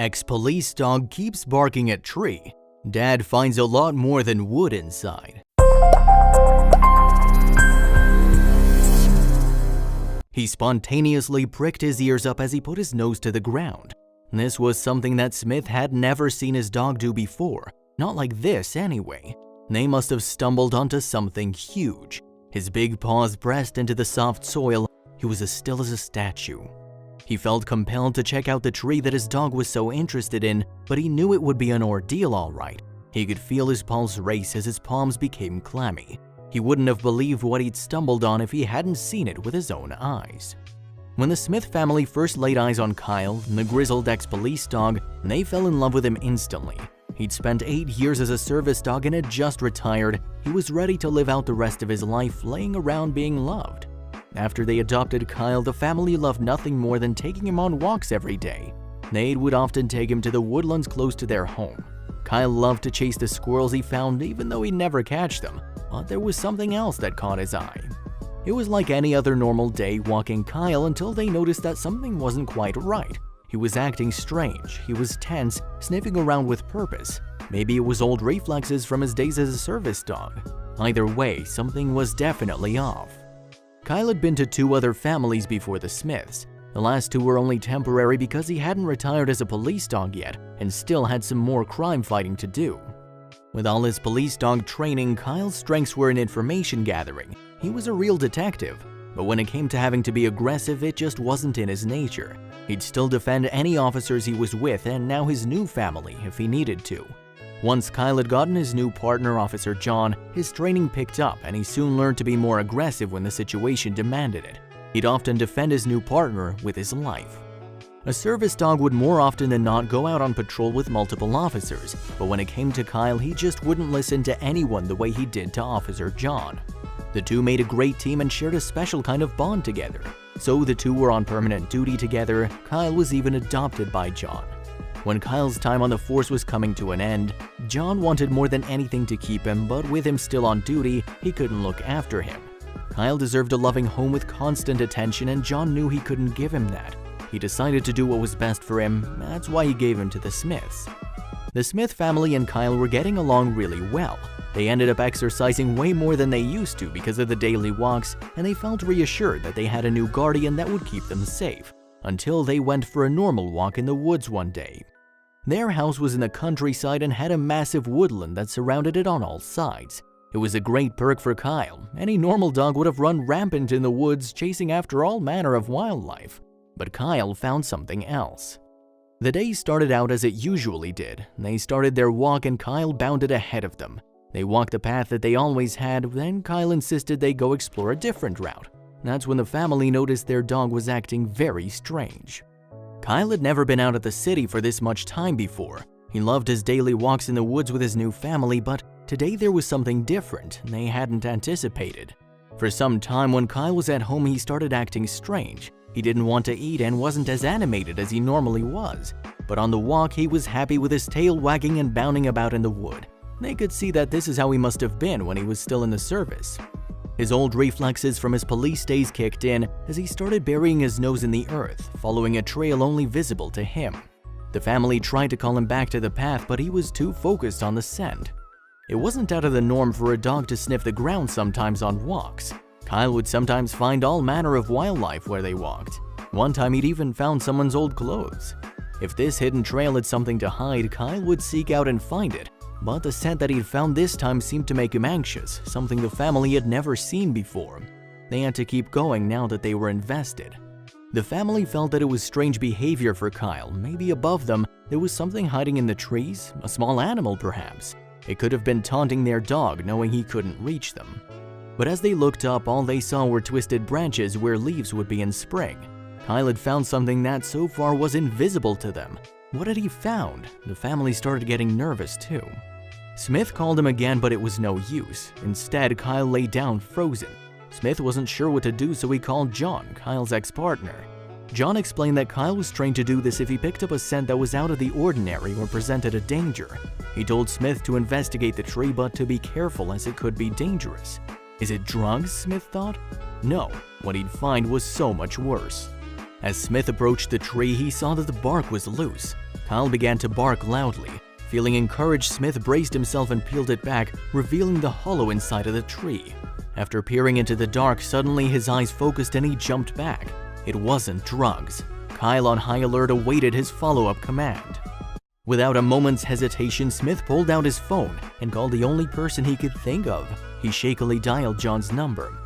Ex-police dog keeps barking at tree. Dad finds a lot more than wood inside. He spontaneously pricked his ears up as he put his nose to the ground. This was something that Smith had never seen his dog do before. Not like this, anyway. They must have stumbled onto something huge. His big paws pressed into the soft soil. He was as still as a statue. He felt compelled to check out the tree that his dog was so interested in, but he knew it would be an ordeal all right. He could feel his pulse race as his palms became clammy. He wouldn't have believed what he'd stumbled on if he hadn't seen it with his own eyes. When the Smith family first laid eyes on Kyle, the grizzled ex-police dog, they fell in love with him instantly. He'd spent 8 years as a service dog and had just retired. He was ready to live out the rest of his life laying around being loved. After they adopted Kyle, the family loved nothing more than taking him on walks every day. They would often take him to the woodlands close to their home. Kyle loved to chase the squirrels he found even though he'd never catch them, but there was something else that caught his eye. It was like any other normal day walking Kyle until they noticed that something wasn't quite right. He was acting strange, he was tense, sniffing around with purpose. Maybe it was old reflexes from his days as a service dog. Either way, something was definitely off. Kyle had been to 2 other families before the Smiths. The last 2 were only temporary because he hadn't retired as a police dog yet and still had some more crime fighting to do. With all his police dog training, Kyle's strengths were in information gathering. He was a real detective, but when it came to having to be aggressive, it just wasn't in his nature. He'd still defend any officers he was with and now his new family if he needed to. Once Kyle had gotten his new partner, Officer John, his training picked up and he soon learned to be more aggressive when the situation demanded it. He'd often defend his new partner with his life. A service dog would more often than not go out on patrol with multiple officers, but when it came to Kyle, he just wouldn't listen to anyone the way he did to Officer John. The two made a great team and shared a special kind of bond together. So the two were on permanent duty together. Kyle was even adopted by John. When Kyle's time on the force was coming to an end, John wanted more than anything to keep him, but with him still on duty, he couldn't look after him. Kyle deserved a loving home with constant attention, and John knew he couldn't give him that. He decided to do what was best for him. That's why he gave him to the Smiths. The Smith family and Kyle were getting along really well. They ended up exercising way more than they used to because of the daily walks, and they felt reassured that they had a new guardian that would keep them safe, until they went for a normal walk in the woods one day. Their house was in the countryside and had a massive woodland that surrounded it on all sides. It was a great perk for Kyle. Any normal dog would have run rampant in the woods chasing after all manner of wildlife. But Kyle found something else. The day started out as it usually did. They started their walk and Kyle bounded ahead of them. They walked the path that they always had, then Kyle insisted they go explore a different route. That's when the family noticed their dog was acting very strange. Kyle had never been out of the city for this much time before. He loved his daily walks in the woods with his new family, but today there was something different they hadn't anticipated. For some time when Kyle was at home, he started acting strange. He didn't want to eat and wasn't as animated as he normally was. But on the walk, he was happy with his tail wagging and bounding about in the wood. They could see that this is how he must have been when he was still in the service. His old reflexes from his police days kicked in as he started burying his nose in the earth, following a trail only visible to him. The family tried to call him back to the path, but he was too focused on the scent. It wasn't out of the norm for a dog to sniff the ground sometimes on walks. Kyle would sometimes find all manner of wildlife where they walked. One time he'd even found someone's old clothes. If this hidden trail had something to hide, Kyle would seek out and find it. But the scent that he'd found this time seemed to make him anxious, something the family had never seen before. They had to keep going now that they were invested. The family felt that it was strange behavior for Kyle. Maybe above them, there was something hiding in the trees, a small animal perhaps. It could have been taunting their dog, knowing he couldn't reach them. But as they looked up, all they saw were twisted branches where leaves would be in spring. Kyle had found something that so far was invisible to them. What had he found? The family started getting nervous too. Smith called him again, but it was no use. Instead, Kyle lay down frozen. Smith wasn't sure what to do, so he called John, Kyle's ex-partner. John explained that Kyle was trained to do this if he picked up a scent that was out of the ordinary or presented a danger. He told Smith to investigate the tree, but to be careful as it could be dangerous. Is it drugs, Smith thought? No, what he'd find was so much worse. As Smith approached the tree, he saw that the bark was loose. Kyle began to bark loudly. Feeling encouraged, Smith braced himself and peeled it back, revealing the hollow inside of the tree. After peering into the dark, suddenly his eyes focused and he jumped back. It wasn't drugs. Kyle, on high alert, awaited his follow-up command. Without a moment's hesitation, Smith pulled out his phone and called the only person he could think of. He shakily dialed John's number.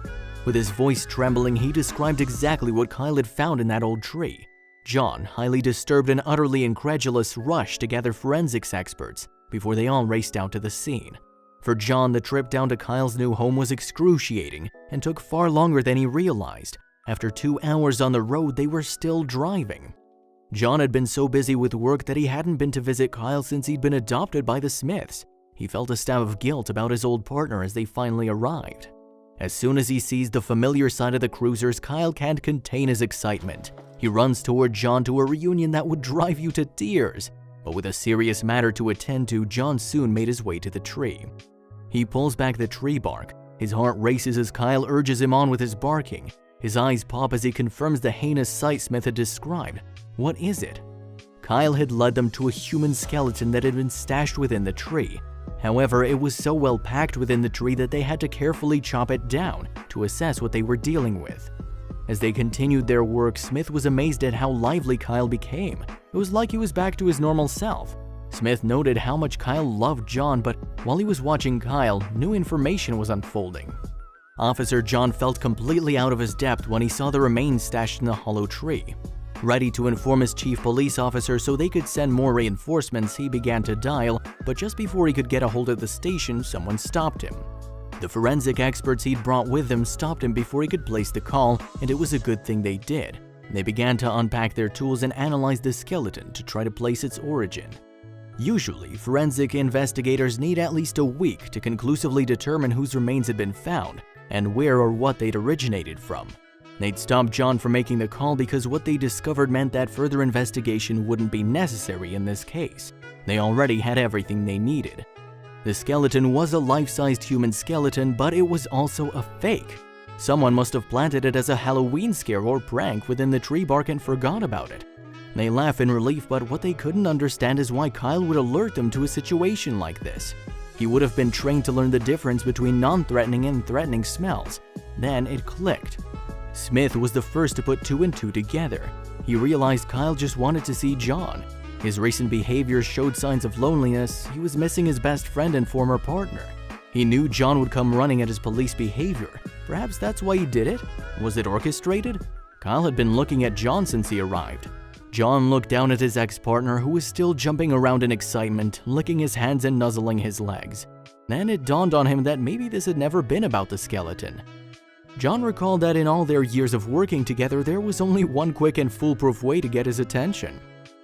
With his voice trembling, he described exactly what Kyle had found in that old tree. John, highly disturbed and utterly incredulous, rushed to gather forensics experts before they all raced out to the scene. For John, the trip down to Kyle's new home was excruciating and took far longer than he realized. After 2 hours on the road, they were still driving. John had been so busy with work that he hadn't been to visit Kyle since he'd been adopted by the Smiths. He felt a stab of guilt about his old partner as they finally arrived. As soon as he sees the familiar side of the cruisers, Kyle can't contain his excitement. He runs toward John to a reunion that would drive you to tears. But with a serious matter to attend to, John soon made his way to the tree. He pulls back the tree bark. His heart races as Kyle urges him on with his barking. His eyes pop as he confirms the heinous sight Smith had described. What is it? Kyle had led them to a human skeleton that had been stashed within the tree. However, it was so well packed within the tree that they had to carefully chop it down to assess what they were dealing with. As they continued their work, Smith was amazed at how lively Kyle became. It was like he was back to his normal self. Smith noted how much Kyle loved John, but while he was watching Kyle, new information was unfolding. Officer John felt completely out of his depth when he saw the remains stashed in the hollow tree. Ready to inform his chief police officer so they could send more reinforcements, he began to dial, but just before he could get a hold of the station, someone stopped him. The forensic experts he'd brought with him stopped him before he could place the call, and it was a good thing they did. They began to unpack their tools and analyze the skeleton to try to place its origin. Usually, forensic investigators need at least a week to conclusively determine whose remains had been found and where or what they'd originated from. They'd stopped John from making the call because what they discovered meant that further investigation wouldn't be necessary in this case. They already had everything they needed. The skeleton was a life-sized human skeleton, but it was also a fake. Someone must have planted it as a Halloween scare or prank within the tree bark and forgot about it. They laugh in relief, but what they couldn't understand is why Kyle would alert them to a situation like this. He would have been trained to learn the difference between non-threatening and threatening smells. Then it clicked. Smith was the first to put 2 and 2 together. He realized Kyle just wanted to see John. His recent behavior showed signs of loneliness. He was missing his best friend and former partner. He knew John would come running at his police behavior. Perhaps that's why he did it? Was it orchestrated? Kyle had been looking at John since he arrived. John looked down at his ex-partner, who was still jumping around in excitement, licking his hands and nuzzling his legs. Then it dawned on him that maybe this had never been about the skeleton. John recalled that in all their years of working together, there was only one quick and foolproof way to get his attention.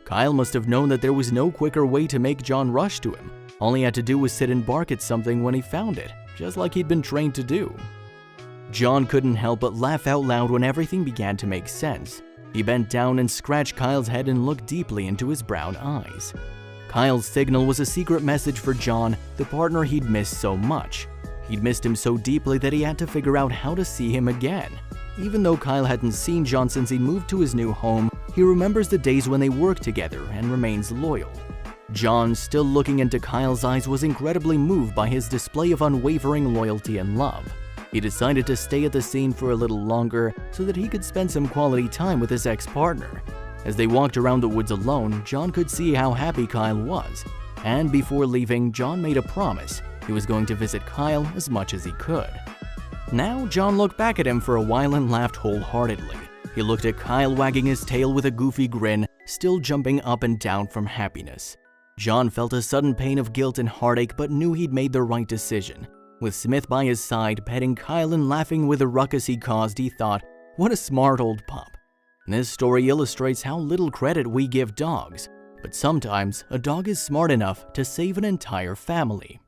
Kyle must have known that there was no quicker way to make John rush to him. All he had to do was sit and bark at something when he found it, just like he'd been trained to do. John couldn't help but laugh out loud when everything began to make sense. He bent down and scratched Kyle's head and looked deeply into his brown eyes. Kyle's signal was a secret message for John, the partner he'd missed so much. He'd missed him so deeply that he had to figure out how to see him again. Even though Kyle hadn't seen John since he moved to his new home, he remembers the days when they worked together and remains loyal. John, still looking into Kyle's eyes, was incredibly moved by his display of unwavering loyalty and love. He decided to stay at the scene for a little longer so that he could spend some quality time with his ex-partner. As they walked around the woods alone, John could see how happy Kyle was. And before leaving, John made a promise. He was going to visit Kyle as much as he could. Now, John looked back at him for a while and laughed wholeheartedly. He looked at Kyle wagging his tail with a goofy grin, still jumping up and down from happiness. John felt a sudden pain of guilt and heartache, but knew he'd made the right decision. With Smith by his side, petting Kyle and laughing with the ruckus he caused, he thought, what a smart old pup. This story illustrates how little credit we give dogs, but sometimes a dog is smart enough to save an entire family.